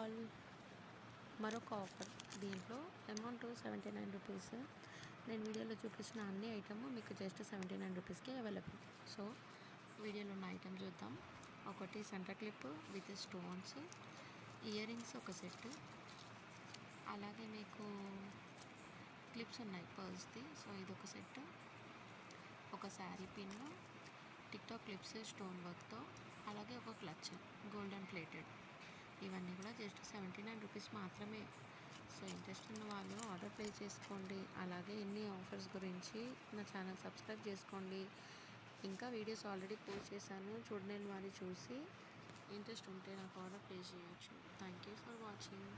All మరొక offer. దీంట్లో amount 79 rupees. నేను వీడియోలో చూపించిన అన్ని ఐటమ్ మీకు జస్ట్ 79 రూపీస్కి అవైలబుల్. సో వీడియోలో ఉన్న ఐటమ్ చూద్దాం. ఒకటి centre clip with stones, ear rings ఒక సెట్, అలాగే మీకు క్లిప్స్ ఉన్నాయి పర్స్ది. సో ఇదొక సెట్, ఒక sari pin, TikTok clips stone వర్క్తో, అలాగే ఒక క్లచ్ గోల్డెన్ ప్లేటెడ్. ఇవన్నీ కూడా జస్ట్ 79 రూపీస్ మాత్రమే. సో ఇంట్రెస్ట్ ఉన్న వాళ్ళు ఆర్డర్ ప్లేస్ చేసుకోండి. అలాగే ఇన్ని ఆఫర్స్ గురించి నా ఛానల్ సబ్స్క్రైబ్ చేసుకోండి. ఇంకా వీడియోస్ ఆల్రెడీ పోస్ట్ చేశాను, చూడలేని వారు చూసి ఇంట్రెస్ట్ ఉంటే నాకు ఆర్డర్ ప్లేస్ చేయొచ్చు. Thank you for watching.